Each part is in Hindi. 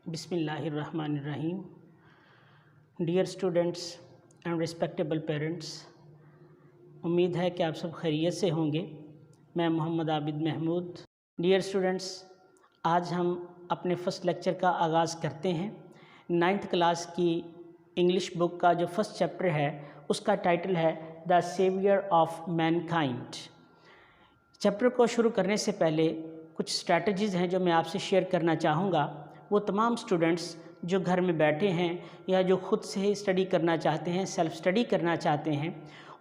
बिस्मिल्लाहिर्रहमानिर्रहीम। Dear students and respectable parents, उम्मीद है कि आप सब खैरियत से होंगे। मैं मोहम्मद आबिद महमूद। डियर स्टूडेंट्स, आज हम अपने फर्स्ट लेक्चर का आगाज़ करते हैं। 9th क्लास की इंग्लिश बुक का जो फर्स्ट चैप्टर है उसका टाइटल है the saviour of mankind. Chapter को शुरू करने से पहले कुछ स्ट्रैटेजीज़ हैं जो मैं आपसे शेयर करना चाहूँगा। वो तमाम स्टूडेंट्स जो घर में बैठे हैं या जो ख़ुद से स्टडी करना चाहते हैं, सेल्फ़ स्टडी करना चाहते हैं,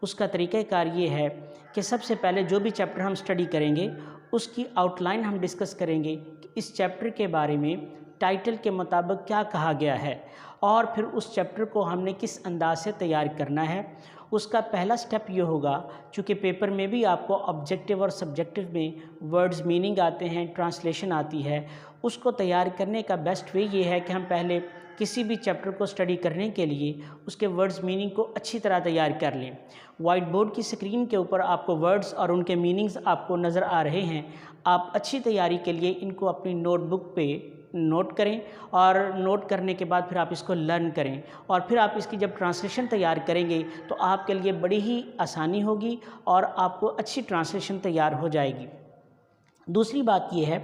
उसका तरीक़ाकार ये है कि सबसे पहले जो भी चैप्टर हम स्टडी करेंगे उसकी आउटलाइन हम डिस्कस करेंगे कि इस चैप्टर के बारे में टाइटल के मुताबिक क्या कहा गया है और फिर उस चैप्टर को हमने किस अंदाज से तैयार करना है। उसका पहला स्टेप ये होगा, चूँकि पेपर में भी आपको ऑब्जेक्टिव और सब्जेक्टिव में वर्ड्स मीनिंग आते हैं, ट्रांसलेशन आती है, उसको तैयार करने का बेस्ट वे ये है कि हम पहले किसी भी चैप्टर को स्टडी करने के लिए उसके वर्ड्स मीनिंग को अच्छी तरह तैयार कर लें। वाइट बोर्ड की स्क्रीन के ऊपर आपको वर्ड्स और उनके मीनिंग्स आपको नज़र आ रहे हैं। आप अच्छी तैयारी के लिए इनको अपनी नोटबुक पे नोट करें और नोट करने के बाद फिर आप इसको लर्न करें और फिर आप इसकी जब ट्रांसलेशन तैयार करेंगे तो आपके लिए बड़ी ही आसानी होगी और आपको अच्छी ट्रांसलेशन तैयार हो जाएगी। दूसरी बात यह है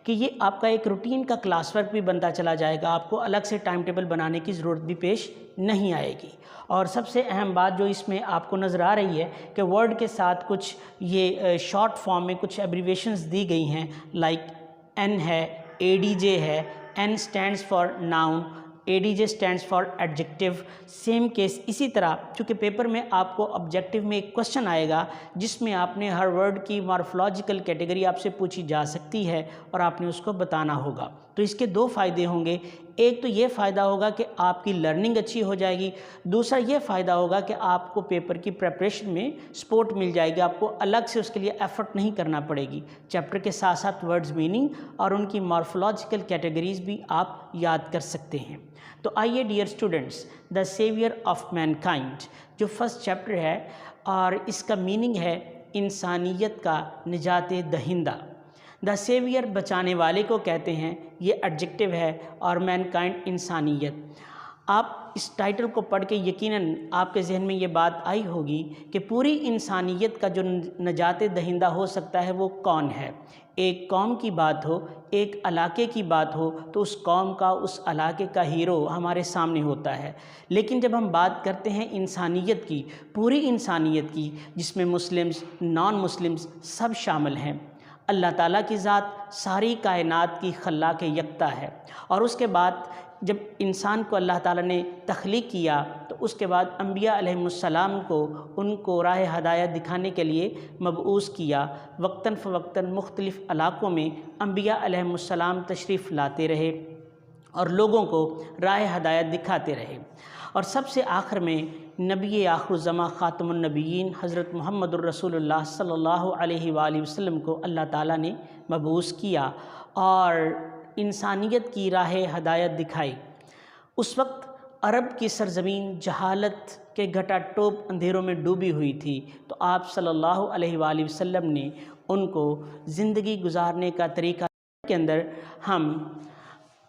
कि ये आपका एक रूटीन का क्लास वर्क भी बनता चला जाएगा, आपको अलग से टाइम टेबल बनाने की ज़रूरत भी पेश नहीं आएगी। और सबसे अहम बात जो इसमें आपको नज़र आ रही है कि वर्ड के साथ कुछ ये शॉर्ट फॉर्म में कुछ एब्रीवेशंस दी गई हैं, लाइक एन है, ADJ है, N stands for noun, ADJ stands for adjective. Same case इसी तरह, चूँकि पेपर में आपको ऑब्जेक्टिव में एक क्वेश्चन आएगा जिसमें आपने हर वर्ड की मॉर्फोलॉजिकल कैटेगरी आपसे पूछी जा सकती है और आपने उसको बताना होगा। तो इसके दो फ़ायदे होंगे। एक तो ये फ़ायदा होगा कि आपकी लर्निंग अच्छी हो जाएगी, दूसरा ये फ़ायदा होगा कि आपको पेपर की प्रेपरेशन में सपोर्ट मिल जाएगी, आपको अलग से उसके लिए एफ़र्ट नहीं करना पड़ेगी। चैप्टर के साथ साथ वर्ड्स मीनिंग और उनकी मॉर्फोलॉजिकल कैटेगरीज़ भी आप याद कर सकते हैं। तो आइए dear students, the saviour of mankind जो फर्स्ट चैप्टर है और इसका मीनिंग है इंसानियत का निजात दहिंदा। द सेवियर बचाने वाले को कहते हैं, ये एडजेक्टिव है, और मैनकाइंड इंसानियत। आप इस टाइटल को पढ़ के यकीनन आपके जहन में ये बात आई होगी कि पूरी इंसानियत का जो निजात दहिंदा हो सकता है वो कौन है। एक कौम की बात हो, एक इलाके की बात हो तो उस कौम का, उस इलाके का हीरो हमारे सामने होता है। लेकिन जब हम बात करते हैं इंसानियत की, पूरी इंसानियत की, जिसमें मुस्लिम्स, नॉन मुस्लिम्स सब शामिल हैं, अल्लाह ताला की ज़ात सारी कायनात की खल्लाक यकता है। और उसके बाद जब इंसान को अल्लाह ताला ने तख्लीक किया तो उसके बाद अंबिया अलैहिमुस्सलाम को उनको राह हदायत दिखाने के लिए मबऊस किया। वक्तन फ़वक्तन मुख्तलिफ़ इलाक़ों में अंबिया अलैहिमुस्सलाम तशरीफ़ लाते रहे और लोगों को राह हदायत दिखाते रहे। और सबसे आखिर में नबी आखिरुज़्ज़मा ख़ातमुन नबिय्यीन हज़रत मुहम्मदुर रसूलुल्लाह सल्लल्लाहु अलैहि वसल्लम को अल्लाह ताला ने मबऊस किया और इंसानियत की राह हदायत दिखाई। उस वक्त अरब की सरज़मीन जहालत के घटाटोप अंधेरों में डूबी हुई थी, तो आप सल्लल्लाहु अलैहि वसल्लम ने उनको ज़िंदगी गुजारने का तरीक़ा के अंदर हम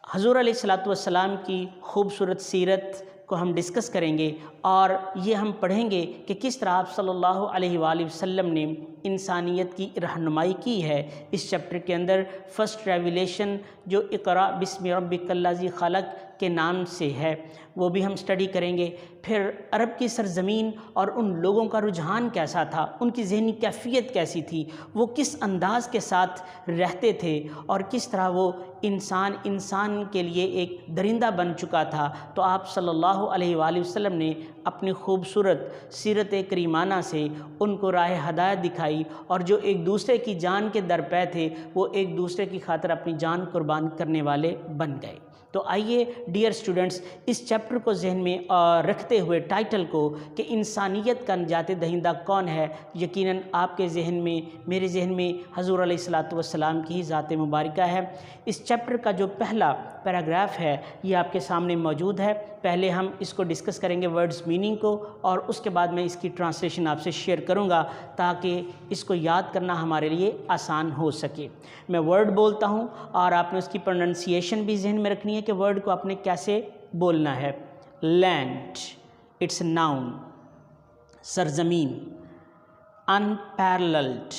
हुज़ूर अलैहिस्सलातु वस्सलाम की खूबसूरत सीरत को हम डिस्कस करेंगे और ये हम पढ़ेंगे कि किस तरह आप सल्लल्लाहु अलैहि वसल्लम ने इंसानियत की रहनुमाई की है। इस चैप्टर के अंदर फ़र्स्ट रेवलेशन जो इक़रा बिस्मि रब्बिकल्लज़ी खलक़ के नाम से है वो भी हम स्टडी करेंगे। फिर अरब की सरज़मीन और उन लोगों का रुझान कैसा था, उनकी ज़हनी कैफ़ियत कैसी थी, वो किस अंदाज़ के साथ रहते थे और किस तरह वो इंसान के लिए एक दरिंदा बन चुका था। तो आप सल्लल्लाहु अलैहि वसल्लम ने अपनी खूबसूरत सीरत करीमाना से उनको राह हदायत दिखाई और जो एक दूसरे की जान के दरपे थे वो एक दूसरे की खातिर अपनी जान कुर्बान करने वाले बन गए। तो आइए डियर स्टूडेंट्स, इस चैप्टर को जहन में रखते हुए टाइटल को कि इंसानियत का निजात दहिंदा कौन है, यकीनन आपके जहन में, मेरे जहन में हुज़ूर अलैहिस्सलातु वस्सलाम की ही ज़ात मुबारका है। इस चैप्टर का जो पहला पैराग्राफ है ये आपके सामने मौजूद है। पहले हम इसको डिस्कस करेंगे वर्ड्स मीनिंग को और उसके बाद मैं इसकी ट्रांसलेशन आपसे शेयर करूंगा ताकि इसको याद करना हमारे लिए आसान हो सके। मैं वर्ड बोलता हूं और आपने उसकी प्रोनाउंसिएशन भी जहन में रखनी है है कि वर्ड को आपने कैसे बोलना है। Land, it's noun, Sarzameen. Unparalleled,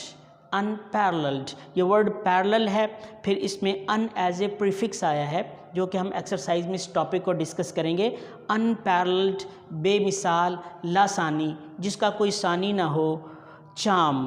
unparalleled, ये वर्ड पैरेलल है, फिर इसमें अन एज ए प्रीफिक्स आया है जो कि हम एक्सरसाइज में इस टॉपिक को डिस्कस करेंगे। अनपैरेलल्ड, बेमिसाल, लासानी, जिसका कोई सानी ना हो। Charm,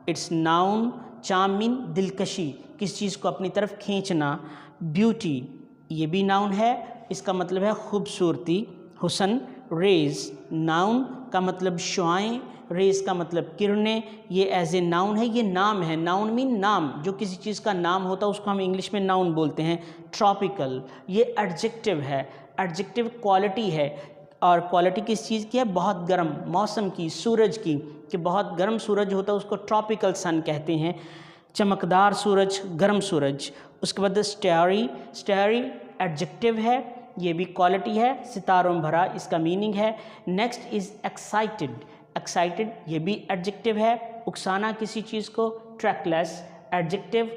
it's noun, charm mean दिलकशी, किस चीज़ को अपनी तरफ खींचना। ब्यूटी, ये भी नाउन है, इसका मतलब है खूबसूरती, हुसन। रेज, नाउन का मतलब शुआएं, रेज का मतलब किरणें, ये एज ए नाउन है, ये नाम है। नाउन मीन नाम, जो किसी चीज़ का नाम होता है उसको हम इंग्लिश में नाउन बोलते हैं। ट्रॉपिकल, ये एडजेक्टिव है, एडजेक्टिव क्वालिटी है, और क्वालिटी किस चीज़ की है? बहुत गर्म, मौसम की, सूरज की, कि बहुत गर्म सूरज होता है उसको ट्रॉपिकल सन कहते हैं। चमकदार सूरज, गर्म सूरज। उसके बाद स्टारी, स्टारी एडजेक्टिव है, ये भी क्वालिटी है, सितारों भरा इसका मीनिंग है। नेक्स्ट इज़ एक्साइटेड, एक्साइटेड ये भी एडजेक्टिव है, उकसाना किसी चीज़ को। ट्रैकलेस एडजेक्टिव,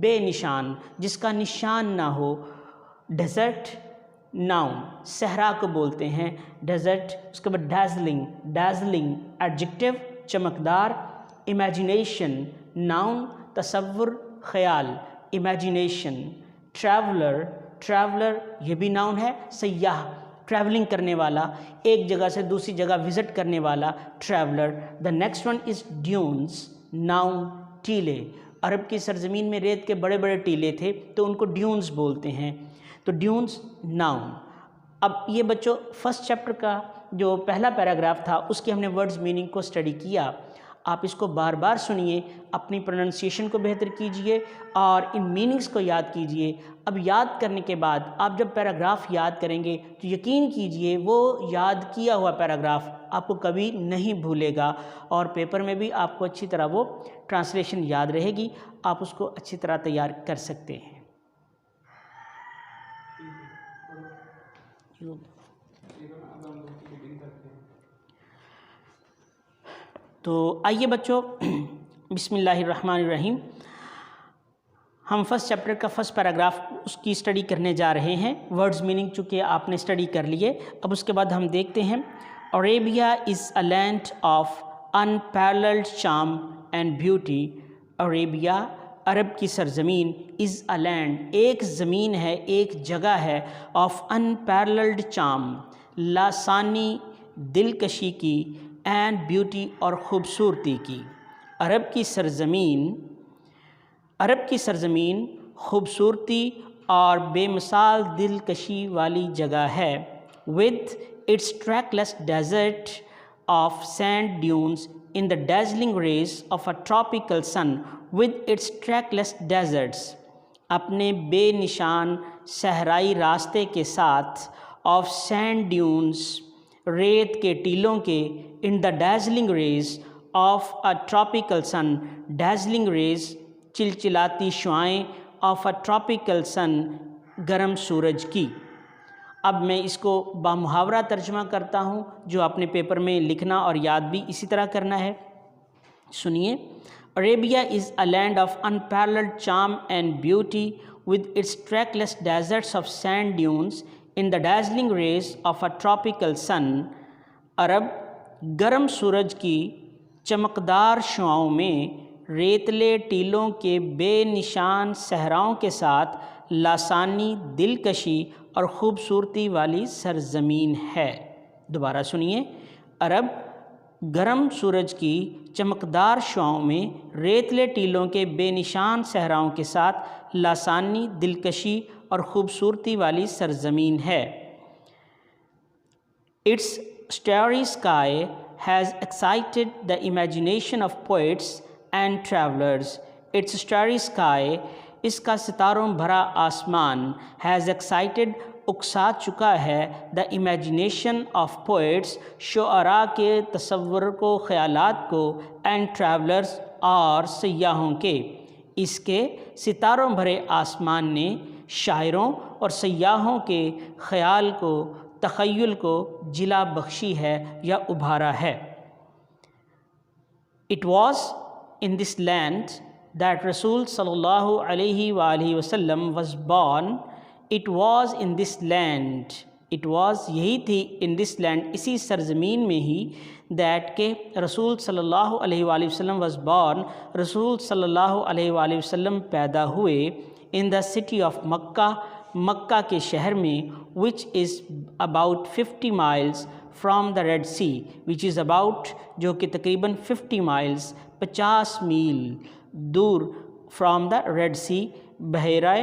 बेनिशान, जिसका निशान ना हो। डेजर्ट, नाउन, सहरा को बोलते हैं डेजर्ट। उसके बाद डैज़लिंग, डैज़लिंग एडजेक्टिव, चमकदार। इमेजिनेशन, नाउन, तसव्वुर, ख्याल, इमेजिनेशन। ट्रैवलर, ट्रैवलर ये भी नाउन है, सयाह, ट्रैवलिंग करने वाला, एक जगह से दूसरी जगह विजिट करने वाला, traveller. The next one is dunes, noun, टीले। अरब की सरजमीन में रेत के बड़े बड़े टीले थे तो उनको ड्यून्स बोलते हैं, तो ड्यून्स नाउन। अब ये बच्चों फर्स्ट चैप्टर का जो पहला पैराग्राफ था उसकी हमने वर्ड्स मीनिंग को स्टडी किया। आप इसको बार बार सुनिए, अपनी प्रोनाउंसिएशन को बेहतर कीजिए और इन मीनिंग्स को याद कीजिए। अब याद करने के बाद आप जब पैराग्राफ याद करेंगे तो यकीन कीजिए वो याद किया हुआ पैराग्राफ आपको कभी नहीं भूलेगा और पेपर में भी आपको अच्छी तरह वो ट्रांसलेशन याद रहेगी, आप उसको अच्छी तरह तैयार कर सकते हैं। तो आइए बच्चों, बिस्मिल्लाहिर्रहमानिर्रहीम, हम फर्स्ट चैप्टर का फर्स्ट पैराग्राफ उसकी स्टडी करने जा रहे हैं। वर्ड्स मीनिंग चूँकि आपने स्टडी कर लिए, अब उसके बाद हम देखते हैं। Arabia is a land of unparalleled charm and beauty. Arabia, अरब की सरज़मीन, इज़ अ लैंड, एक ज़मीन है, एक जगह है, ऑफ अनपैरेलल्ड चार्म, लासानी, दिलकशी की, एंड ब्यूटी और ख़ूबसूरती की। अरब की सरज़मीन, अरब की सरज़मीन ख़ूबसूरती और बेमिसाल दिलकशी वाली जगह है। With its trackless desert of sand dunes in the dazzling rays of a tropical sun, with its trackless deserts, अपने बेनिशान सहराई रास्ते के साथ, ऑफ सैंड ड्यून्स, रेत के टीलों के, in the dazzling rays of a tropical sun, dazzling rays चिलचिलाती शुआएँ, ऑफ अ ट्रॉपिकल सन, गर्म सूरज की। अब मैं इसको बामुहावरा तर्जुमा करता हूँ, जो अपने पेपर में लिखना और याद भी इसी तरह करना है। सुनिए। Arabia is a land of unparalleled charm and beauty, with its trackless deserts of sand dunes in the dazzling rays of a tropical sun. अरब गर्म सूरज की चमकदार शुआओं में, रेतले टीलों के बेनिशान सहराओं के साथ, लासानी, दिलकशी और ख़ूबसूरती वाली सरज़मीन है। दोबारा सुनिए। अरब गर्म सूरज की चमकदार शुआओं में, रेतले टीलों के बेनिशान सहराओं के साथ, लासानी, दिलकशी और ख़ूबसूरती वाली सरज़मीन है। It's starry sky has excited the imagination of poets and travelers. Its starry sky, इसका सितारों भरा आसमान, has excited, उकसा चुका है, the imagination of poets, Shuara के तसव्वुर को, ख़यालात को, and travelers, और सयाहों के। इसके सितारों भरे आसमान ने शायरों और सयाहों के ख़याल को, तख़य्युल को जिला बख्शी है या उभारा है। It was in this land that Rasul sallallahu alaihi wasallam was born. It was in this land, it was यही थी, इन दिस लैंड इसी सरज़मीन में ही, दैट के रसूल सल्लल्लाहु अलैहि वसल्लम वॉज़ बॉर्न, रसूल सल्लल्लाहु अलैहि वसल्लम पैदा हुए, in the city of Mecca, Mecca के शहर में, which is about 50 miles from the Red Sea, which is about जो कि तकरीबन 50 माइल्स 50 मील दूर फ्राम द रेड सी, बहरा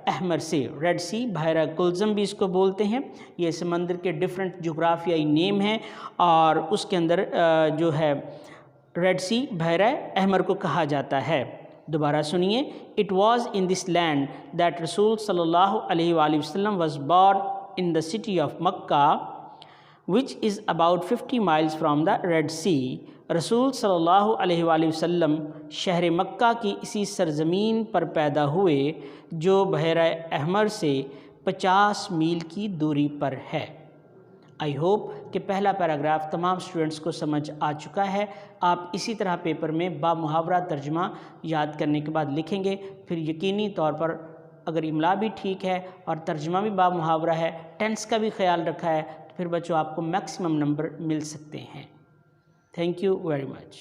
अहमर से। रेड सी, बहरा कुल्ज़म भी इसको बोलते हैं। ये समंदर के डिफरेंट जोग्राफियाई नेम हैं और उसके अंदर जो है रेड सी, बहरा अहमर को कहा जाता है। दोबारा सुनिए, it was in this land that रसूल सल्लल्लाहु अलैहि वसल्लम was born in the city of Mecca which is about 50 miles from the Red Sea. रसूल सल्लल्लाहु अलैहि वसल्लम शहर मक्का की इसी सरज़मीन पर पैदा हुए जो बहरा अहमर से 50 मील की दूरी पर है। आई होप कि पहला पैराग्राफ तमाम स्टूडेंट्स को समझ आ चुका है। आप इसी तरह पेपर में बामुहावरा तर्जमा याद करने के बाद लिखेंगे, फिर यकीनी तौर पर अगर इमला भी ठीक है और तर्जमा भी बामुहावरा है, टेंस का भी ख्याल रखा है, तो फिर बच्चों आपको मैक्सिमम नंबर मिल सकते हैं। Thank you very much.